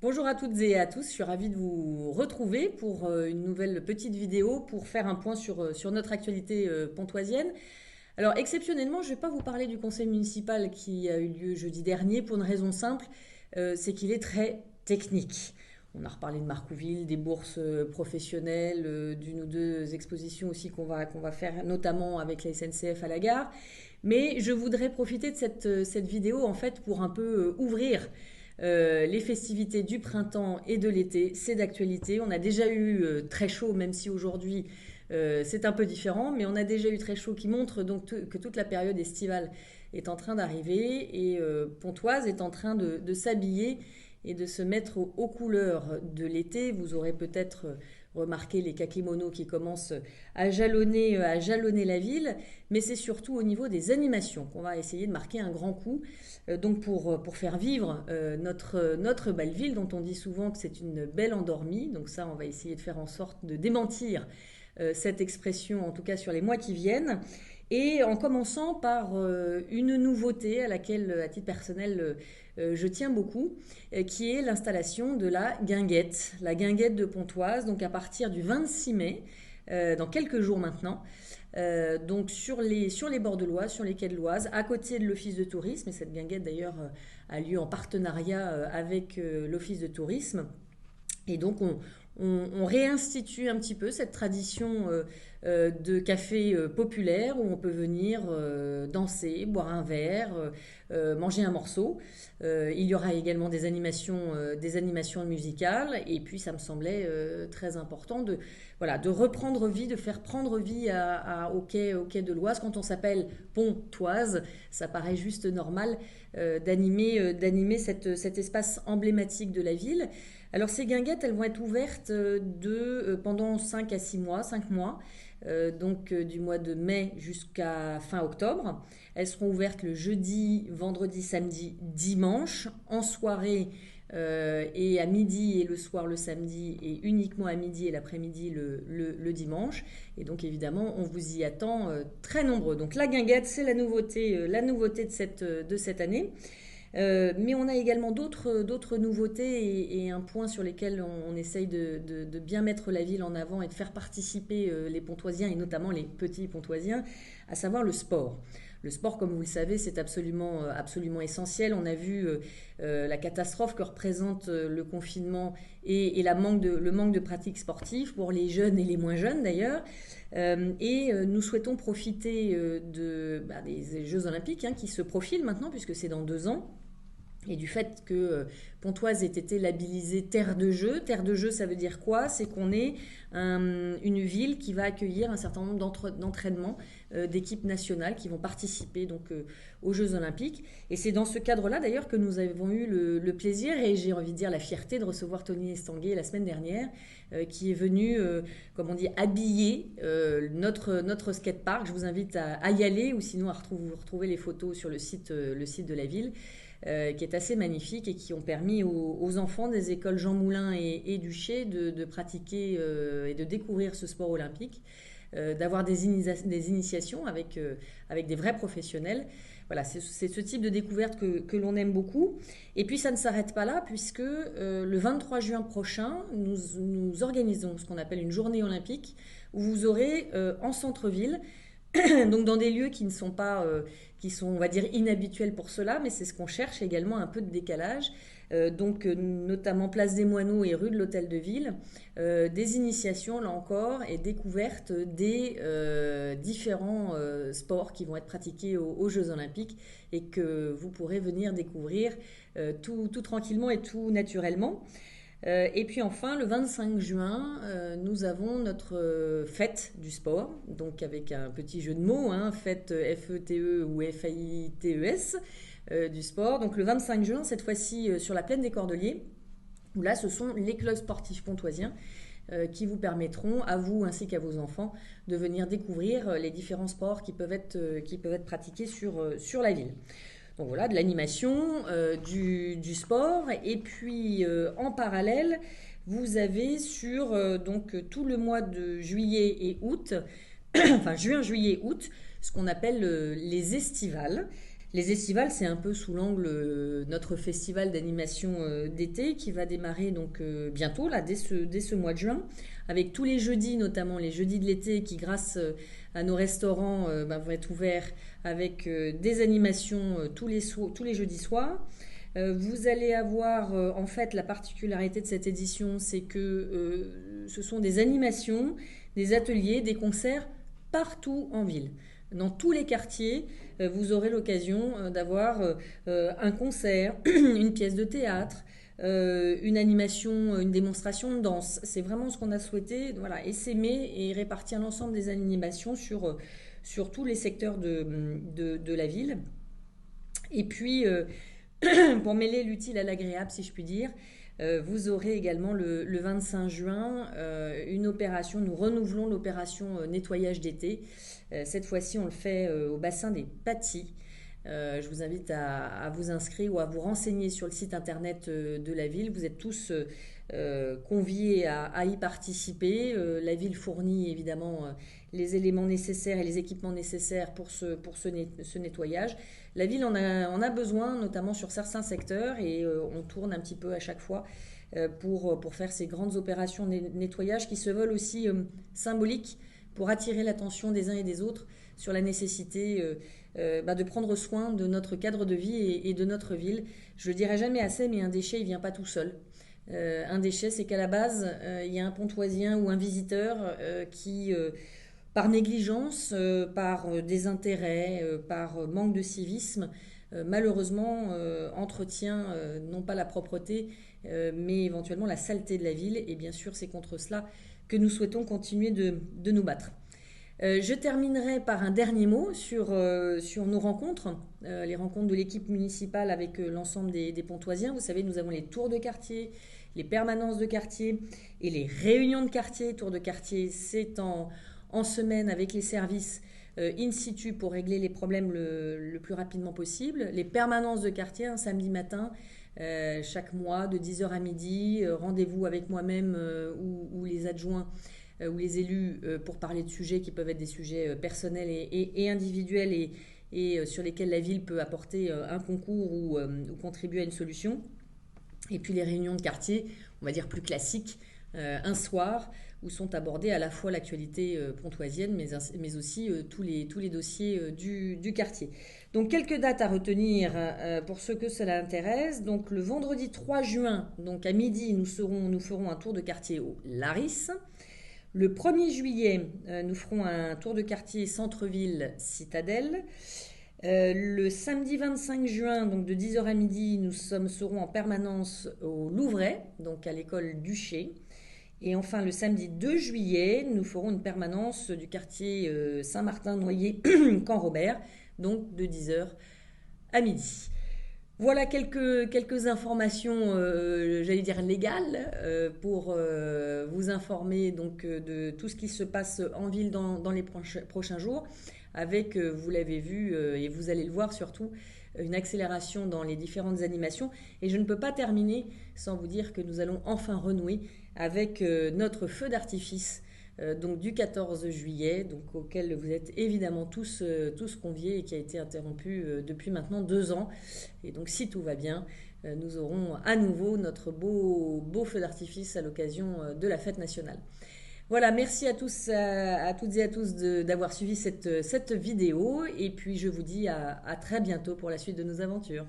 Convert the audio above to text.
Bonjour à toutes et à tous, je suis ravie de vous retrouver pour une nouvelle petite vidéo pour faire un point sur notre actualité pontoisienne. Alors exceptionnellement, je ne vais pas vous parler du conseil municipal qui a eu lieu jeudi dernier pour une raison simple, c'est qu'il est très technique. On a reparlé de Marcouville, des bourses professionnelles, d'une ou deux expositions aussi qu'on va faire, notamment avec la SNCF à la gare. Mais je voudrais profiter de cette vidéo en fait pour un peu ouvrir les festivités du printemps et de l'été. C'est d'actualité. On a déjà eu très chaud, même si aujourd'hui c'est un peu différent, mais on a déjà eu très chaud qui montre donc que toute la période estivale est en train d'arriver et Pontoise est en train de s'habiller et de se mettre aux couleurs de l'été. Vous aurez peut-être remarqué les kakimonos qui commencent à jalonner la ville, mais c'est surtout au niveau des animations qu'on va essayer de marquer un grand coup. Donc pour faire vivre notre belle ville, dont on dit souvent que c'est une belle endormie. Donc ça, on va essayer de faire en sorte de démentir cette expression, en tout cas sur les mois qui viennent. Et en commençant par une nouveauté à laquelle, à titre personnel, je tiens beaucoup, qui est l'installation de la guinguette de Pontoise, donc à partir du 26 mai, dans quelques jours maintenant, donc sur les bords de l'Oise, sur les quais de l'Oise, à côté de l'Office de tourisme, et cette guinguette d'ailleurs a lieu en partenariat avec l'Office de tourisme. Et donc on réinstitue un petit peu cette tradition de café populaire où on peut venir danser, boire un verre, manger un morceau. Il y aura également des animations musicales. Et puis ça me semblait très important de reprendre vie, de faire prendre vie au quai de l'Oise. Quand on s'appelle Pontoise, ça paraît juste normal d'animer cet espace emblématique de la ville. Alors ces guinguettes, elles vont être ouvertes pendant 5 à 6 mois, 5 mois, donc du mois de mai jusqu'à fin octobre. Elles seront ouvertes le jeudi, vendredi, samedi, dimanche, en soirée et à midi et le soir le samedi et uniquement à midi et l'après-midi le dimanche. Et donc évidemment, on vous y attend très nombreux. Donc la guinguette, c'est la nouveauté de cette année. Mais on a également d'autres nouveautés et un point sur lesquels on essaye de bien mettre la ville en avant et de faire participer les Pontoisiens et notamment les petits Pontoisiens, à savoir le sport. Le sport, comme vous le savez, c'est absolument essentiel. On a vu la catastrophe que représente le confinement et le manque de pratiques sportives pour les jeunes et les moins jeunes d'ailleurs. Et nous souhaitons profiter des Jeux Olympiques qui se profilent maintenant puisque c'est dans 2 ans. Et du fait que Pontoise ait été labellisée terre de jeu. Terre de jeu, ça veut dire quoi? C'est qu'on est une ville qui va accueillir un certain nombre d'entraînements d'équipes nationales qui vont participer donc aux Jeux Olympiques. Et c'est dans ce cadre-là d'ailleurs que nous avons eu le plaisir et j'ai envie de dire la fierté de recevoir Tony Estanguet la semaine dernière, qui est venu, comme on dit, habiller notre skatepark. Je vous invite à y aller ou sinon à retrouver les photos sur le site de la ville. Qui est assez magnifique et qui ont permis aux enfants des écoles Jean Moulin et Duché de pratiquer et de découvrir ce sport olympique, d'avoir des initiations avec des vrais professionnels. Voilà, c'est ce type de découverte que l'on aime beaucoup. Et puis ça ne s'arrête pas là puisque le 23 juin prochain, nous organisons ce qu'on appelle une journée olympique où vous aurez en centre-ville donc dans des lieux qui ne sont pas, qui sont, on va dire, inhabituels pour cela, mais c'est ce qu'on cherche également, un peu de décalage. Donc notamment place des Moineaux et rue de l'Hôtel de Ville, des initiations là encore et découvertes des différents sports qui vont être pratiqués aux Jeux Olympiques et que vous pourrez venir découvrir tout tranquillement et tout naturellement. Et puis enfin, le 25 juin, nous avons notre fête du sport, donc avec un petit jeu de mots, fête F-E-T-E ou F-A-I-T-E-S du sport. Donc le 25 juin, cette fois-ci sur la plaine des Cordeliers, où là, ce sont les clubs sportifs pontoisiens qui vous permettront, à vous ainsi qu'à vos enfants, de venir découvrir les différents sports qui peuvent être pratiqués sur la ville. Donc voilà, de l'animation, du sport. Et puis en parallèle, vous avez sur donc tout le mois de juillet et août, enfin juin, juillet, août, ce qu'on appelle les estivales. Les estivales, c'est un peu sous l'angle notre festival d'animation d'été qui va démarrer donc bientôt, là, dès ce mois de juin, avec tous les jeudis, notamment les jeudis de l'été, qui grâce à nos restaurants vont être ouverts avec des animations tous les jeudis soirs. Vous allez avoir en fait la particularité de cette édition, c'est que ce sont des animations, des ateliers, des concerts partout en ville. Dans tous les quartiers, vous aurez l'occasion d'avoir un concert, une pièce de théâtre, une animation, une démonstration de danse. C'est vraiment ce qu'on a souhaité, voilà, essaimer et répartir l'ensemble des animations sur tous les secteurs de la ville. Et puis, pour mêler l'utile à l'agréable, si je puis dire, vous aurez également le 25 juin une opération, nous renouvelons l'opération nettoyage d'été. Cette fois-ci, on le fait au bassin des Pathis. Je vous invite à vous inscrire ou à vous renseigner sur le site internet de la ville. Vous êtes tous conviés à y participer. La ville fournit évidemment les éléments nécessaires et les équipements nécessaires pour ce nettoyage. La ville en a besoin, notamment sur certains secteurs, et on tourne un petit peu à chaque fois pour faire ces grandes opérations de nettoyage qui se veulent aussi symboliques pour attirer l'attention des uns et des autres sur la nécessité de prendre soin de notre cadre de vie et de notre ville. Je le dirai jamais assez, mais un déchet, il ne vient pas tout seul. Un déchet, c'est qu'à la base, il y a un Pontoisien ou un visiteur qui, par négligence, par désintérêt, par manque de civisme, malheureusement entretient non pas la propreté, mais éventuellement la saleté de la ville. Et bien sûr, c'est contre cela que nous souhaitons continuer de nous battre. Je terminerai par un dernier mot sur nos rencontres, les rencontres de l'équipe municipale avec l'ensemble des Pontoisiens. Vous savez, nous avons les tours de quartier, les permanences de quartier et les réunions de quartier. Tours de quartier, c'est en semaine avec les services in situ pour régler les problèmes le plus rapidement possible. Les permanences de quartier, un samedi matin, chaque mois, de 10h à midi, rendez-vous avec moi-même ou les adjoints ou les élus pour parler de sujets qui peuvent être des sujets personnels et individuels et sur lesquels la ville peut apporter un concours ou contribuer à une solution. Et puis les réunions de quartier, on va dire plus classiques, un soir, où sont abordées à la fois l'actualité pontoisienne, mais aussi tous les dossiers du quartier. Donc quelques dates à retenir pour ceux que cela intéresse. Donc le vendredi 3 juin, donc à midi, nous ferons un tour de quartier au Laris. Le 1er juillet, nous ferons un tour de quartier centre-ville Citadelle. Le samedi 25 juin, donc de 10h à midi, nous serons en permanence au Louvret, donc à l'école Duché. Et enfin, le samedi 2 juillet, nous ferons une permanence du quartier Saint-Martin-Noyer-Camp-Robert, donc de 10h à midi. Voilà quelques informations, j'allais dire légales, pour vous informer donc de tout ce qui se passe en ville dans les prochains jours, avec, vous l'avez vu et vous allez le voir surtout, une accélération dans les différentes animations. Et je ne peux pas terminer sans vous dire que nous allons enfin renouer avec notre feu d'artifice donc du 14 juillet, donc auquel vous êtes évidemment tous conviés et qui a été interrompu depuis maintenant 2 ans. Et donc si tout va bien, nous aurons à nouveau notre beau feu d'artifice à l'occasion de la fête nationale. Voilà, merci à tous, à toutes et à tous d'avoir suivi cette vidéo. Et puis je vous dis à très bientôt pour la suite de nos aventures.